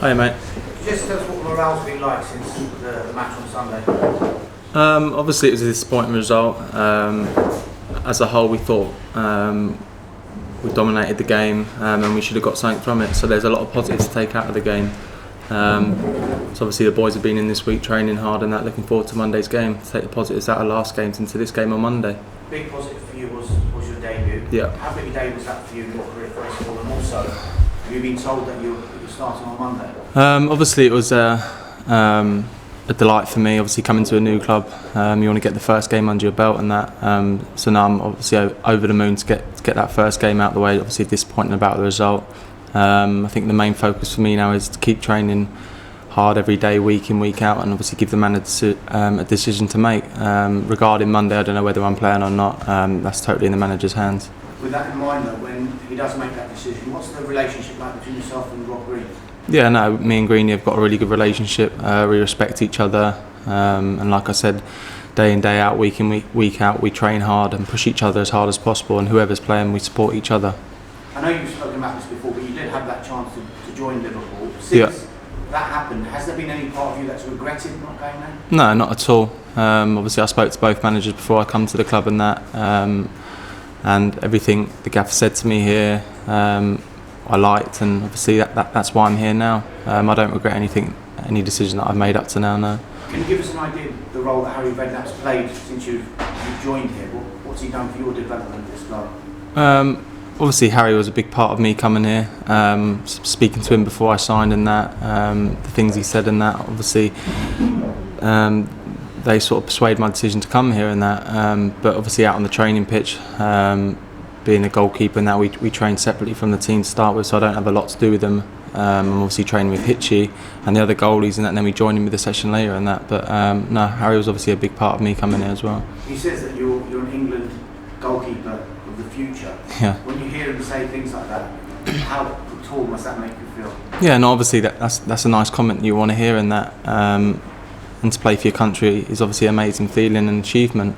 Hey mate. Just tell us what morale's been like since the match on Sunday. Obviously it was a disappointing result. As a whole we thought we dominated the game and we should have got something from it. So there's a lot of positives to take out of the game. So obviously the boys have been in this week training hard and that, looking forward to Monday's game, to take the positives out of last games into this game on Monday. Big positive for you was your debut. Yeah. How big a day was that for you in your career first of all, and also have you been told that you're starting on Monday? Obviously it was a delight for me, obviously coming to a new club. You want to get the first game under your belt and that. So now I'm obviously over the moon to get that first game out of the way. Obviously disappointing about the result. I think the main focus for me now is to keep training hard every day, week in, week out, and obviously give the man a decision to make. Regarding Monday, I don't know whether I'm playing or not. That's totally in the manager's hands. With that in mind though, when he does make that decision, what's the relationship like between yourself and Rob Green? Yeah, no, me and Greeny have got a really good relationship. We respect each other, and like I said, day in, day out, week in, week out, we train hard and push each other as hard as possible, and whoever's playing, we support each other. I know you've spoken about this before, but you did have that chance to join Liverpool. Since that happened, has there been any part of you that's regretted not going there? No, not at all. Obviously I spoke to both managers before I come to the club and that, and everything the gaffer said to me here I liked, and obviously that's why I'm here now. I don't regret any decision that I've made up to now. No. Can you give us an idea of the role that Harry Redknapp's played since you've joined here? What's he done for your development at this club? Obviously Harry was a big part of me coming here, speaking to him before I signed and that, the things he said and that, obviously they sort of persuaded my decision to come here and that, but obviously out on the training pitch, being a goalkeeper and that, we train separately from the team to start with, so I don't have a lot to do with them. I'm obviously training with Hitchy and the other goalies and that, and then we join him with the session later and that, but no, Harry was obviously a big part of me coming here as well. He says that you're an England goalkeeper of the future. Yeah. When you hear him say things like that, how at all must that make you feel? Yeah, no, obviously that's a nice comment you want to hear in that, and to play for your country is obviously an amazing feeling and achievement,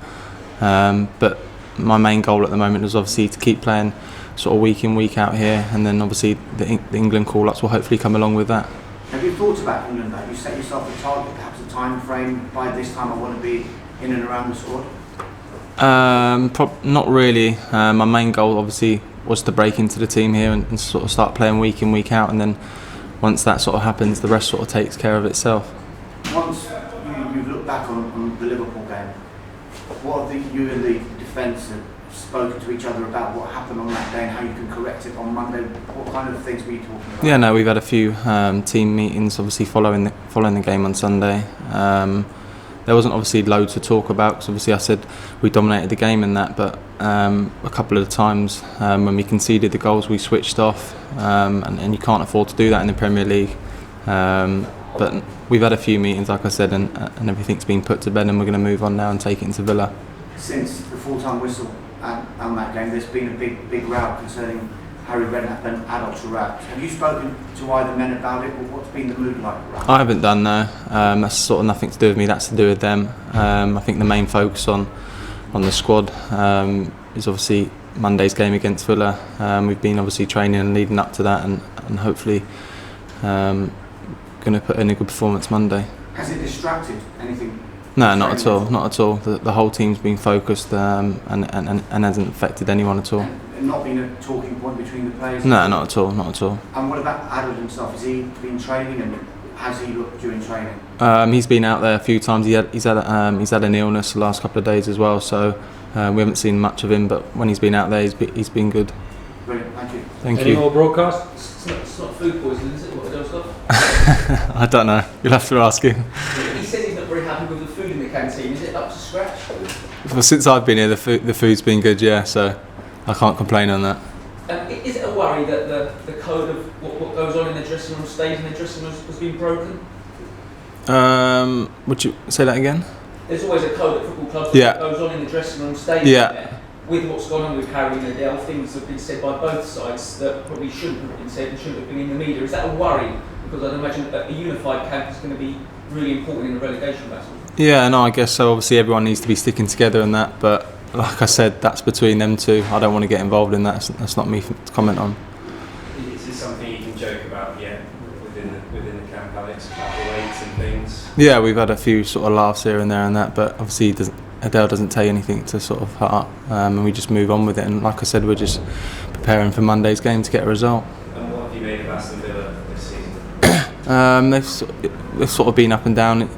but my main goal at the moment is obviously to keep playing sort of week in, week out here, and then obviously the England call-ups will hopefully come along with that. Have you thought about England though? You set yourself a target, perhaps a time frame, by this time I want to be in and around the squad? Not really. My main goal obviously was to break into the team here and sort of start playing week in, week out, and then once that sort of happens, the rest sort of takes care of itself. Once you've looked back on the Liverpool game, what have you and the defence have spoken to each other about what happened on that day and how you can correct it on Monday? What kind of things were you talking about? Yeah, no, we've had a few team meetings obviously following the game on Sunday. There wasn't obviously loads to talk about because obviously I said we dominated the game in that, but a couple of the times when we conceded the goals we switched off, and you can't afford to do that in the Premier League. But we've had a few meetings, like I said, and everything's been put to bed, and we're going to move on now and take it into Villa. Since the full-time whistle on that game, there's been a big row concerning Harry Redknapp and adults row. Have you spoken to either men about it, or what's been the mood like around? I haven't done, no. That's sort of nothing to do with me, that's to do with them. I think the main focus on the squad is obviously Monday's game against Villa. We've been obviously training and leading up to that, and hopefully going to put in a good performance Monday. Has it distracted anything? No, not at all. Not at all. The whole team's been focused and hasn't affected anyone at all. And not been a talking point between the players? No, not at all. Not at all. And what about Adel himself? Has he been training, and has he looked during training? He's been out there a few times. He's had an illness the last couple of days as well, so we haven't seen much of him. But when he's been out there, he's been good. Brilliant. Thank you. Thank you. Any more broadcasts? It's not food poisoning, is it? What the stuff? I don't know. You'll have to ask him. He said he's not very happy with the food in the canteen. Is it up to scratch? Well, since I've been here, the food's been good, yeah. So I can't complain on that. Is it a worry that the code of what goes on in the dressing room stays in the dressing room has been broken? Would you say that again? There's always a code at football clubs that goes on in the dressing room stays in there. With what's gone on with Harry and Adele, things have been said by both sides that probably shouldn't have been said and shouldn't have been in the media. Is that a worry? Because I'd imagine that a unified camp is going to be really important in the relegation battle. Yeah, no, I guess so. Obviously everyone needs to be sticking together in that, but like I said, that's between them two. I don't want to get involved in that. That's not me to comment on. Is this something you can joke about yet with within the camp, Alex, about the weights and things? Yeah, we've had a few sort of laughs here and there and that, but obviously Adele doesn't take anything to sort of heart, and we just move on with it. And like I said, we're just preparing for Monday's game to get a result. And what have you made of Aston Villa this season? They've sort of been up and down,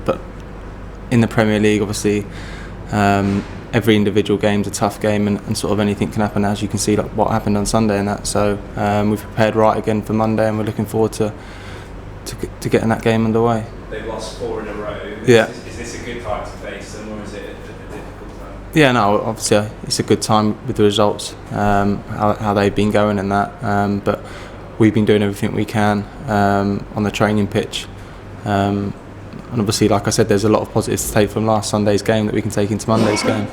but in the Premier League, obviously, every individual game's a tough game, and sort of anything can happen, as you can see, like what happened on Sunday and that. So we've prepared right again for Monday, and we're looking forward to getting that game underway. They've lost 4 in a row. Yeah. Is this a good time to face them, or is it a difficult time? Yeah, no, obviously it's a good time with the results, how they've been going and that. But we've been doing everything we can on the training pitch. And obviously, like I said, there's a lot of positives to take from last Sunday's game that we can take into Monday's game.